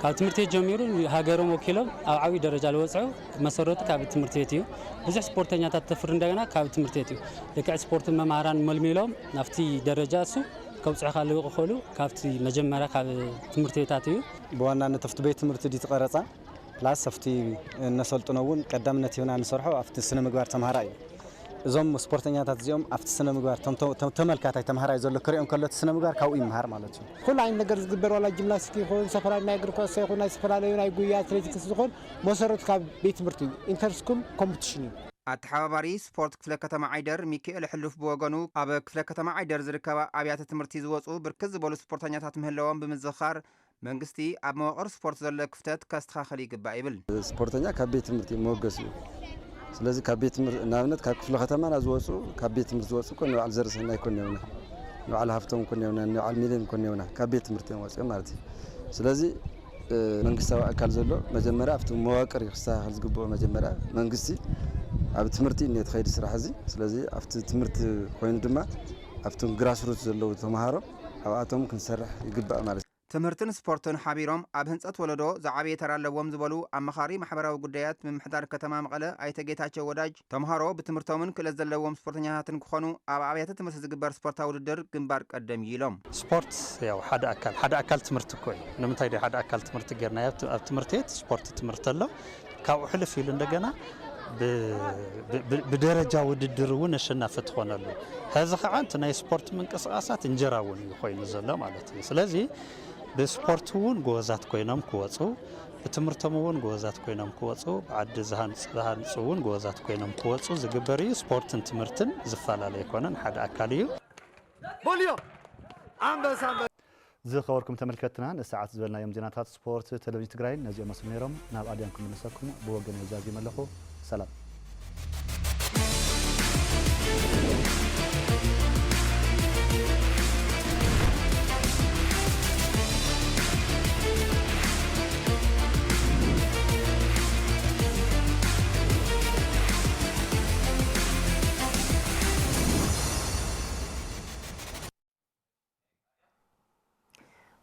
[SPEAKER 17] ካብ ትምህርቲ ቤት ጀሚሩ ሃገሮም ወኪሎም ኣብ ዓብዪ ደረጃ ዝወፅዑ መሰረቱ ካብ ትምህርቲ ቤት እዩ ብዙሕ ስፖርተኛታት ተፍሪ እንደገና ካብ ትምህርቲ ቤት እዩ ልክዕ ስፖርትን መምሃራን መልሚሎም ናፍቲ ደረጃ እሱ ከውፅዕ ካልእ ይኽእሉ ካብቲ መጀመርያ ካብ ትምህርቲ ቤታት እዩ
[SPEAKER 18] ብዋናነት ኣብቲ ቤት ትምህርቲ ዲ ተቐረፃ ፕላስ ኣብቲ ነሰልጥኖ እውን ቀዳምነት ይሁና ንሰርሖ ኣብቲ ስነ ምግባር ተምሃራይ እዩ እዞም ስፖርተኛታት እዚኦም ኣብቲ ስነ ምግባር ተመልካታይ ተምሃራይ ዘሎ ክሪኦም ከሎ እቲ ስነ ምግባር ካብኡ ይምሃር ማለት እዩ
[SPEAKER 19] ኩሉ ዓይነት ነገር ዝግበር ዋላ ጂምናስቲክ ይኹን ዝተፈላለዩ ናይ እግሪ ኳስ ይኹን ናይ ዝተፈላለዩ ናይ ጉያ አትሌቲክስ ዝኹን መሰረቱ ካብ ቤት ትምህርቲ እዩ ኢንተርስኩል ኮምፒቲሽን እዩ
[SPEAKER 13] ኣተሓባባሪ ስፖርት ክፍለ ከተማ ዓይደር ሚካኤል ሕሉፍ ብወገኑ ኣብ ክፍለ ከተማ ዓይደር ዝርከባ ኣብያተ ትምህርቲ ዝወፁ ብርክት ዝበሉ ስፖርተኛታት ምህለዎም ብምዝኻር መንግስቲ ኣብ መዋቕር ስፖርት ዘሎ ክፍተት ከስተኻኸል ይግባእ ይብል
[SPEAKER 20] ስፖርተኛ ካብ ቤት ትምህርቲ መወገስ እዩ ስለዚ ካብ ቤት ትምህርቲ ንኣብነት ካብ ክፍለ ከተማና ዝወፁ ካብ ቤት ትምህርቲ ዝወፁ ኮ ንባዕል ዘርሰና ይኮን የውና ንባዕል ሃፍቶም ኮን የውና ንባዕል ሚሊዮን ኮን የውና ካብ ቤት ትምህርቲ ወፅኦም ማለት እዩ ስለዚ መንግስታዊ ኣካል ዘሎ መጀመርያ ኣብቲ መዋቅር ይክስተኻኸል ዝግብኦ መጀመርያ መንግስቲ ኣብ ትምህርቲ ነት ኸይዲ ስራሕ እዚ ስለዚ ኣብቲ ትምህርቲ ኮይኑ ድማ ኣብቶም ግራስሩት ዘለዉ ተምሃሮ ኣብኣቶም ክንሰርሕ ይግባእ ማለት
[SPEAKER 13] ትምህርትን ስፖርትን ሓቢሮም ኣብ ህንፀት ወለዶ ዝዓበየ ተራ ኣለዎም ዝበሉ ኣመኻሪ ማሕበራዊ ጉዳያት ምምሕዳር ከተማ መቐለ ኣይተ ጌታቸው ወዳጅ ተምሃሮ ብትምህርቶምን ክእለት ዘለዎም ስፖርተኛታትን ክኾኑ ኣብ ኣብያተ ትምህርቲ ዝግበር ስፖርታዊ ውድድር ግንባር ቀደም ኢሎም
[SPEAKER 22] ስፖርት ያው ሓደ ኣካል ትምህርቲ እኮ እዩ ንምንታይ ደ ሓደ ኣካል ትምህርቲ ጌርና ኣብ ትምህርቲ ቤት ስፖርት ትምህርቲ ኣሎ ካብኡ ሕልፍ ኢሉ እንደገና ብደረጃ ውድድር እውን አሸናፊ ትኾነሉ ህዚ ከዓ እንት ናይ ስፖርት ምንቅስቃሳት እንጀራ እውን ኮይኑ ዘሎ ማለት እዩ ስለዚ ብስፖርት እውን ጎዛት ኮይኖም ክወፁ ብትምህርቶም እውን ጎዛት ኮይኖም ክወፁ ብዓዲ ዝሃንፁ እውን ጎዛት ኮይኖም ክወፁ ዝግበር እዩ ስፖርትን ትምህርትን ዝፈላለ ይኮነን ሓደ ኣካል እዩ
[SPEAKER 10] ቦልዮ አንበሳ ዝኸበርኩም ተመልከትና ንሰዓት ዝበልናዮም ዜናታት ስፖርት ቴሌቪዥን ትግራይ ነዚኦም መስሉ ነይሮም ናብ ኣድያንኩም ንሰኩም ብወገን ይዛዚ መለኹ ሰላም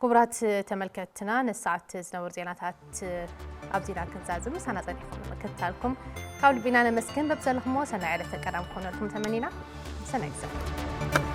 [SPEAKER 1] كبرات تملكتنا نسعت زنور زيناتات أبزينا كنزازم سنة زنيخون مكتالكم قبل بينا نمسكن ببزلهم وسنة عيلة الكلام كون لكم تمنينا سنة إكسان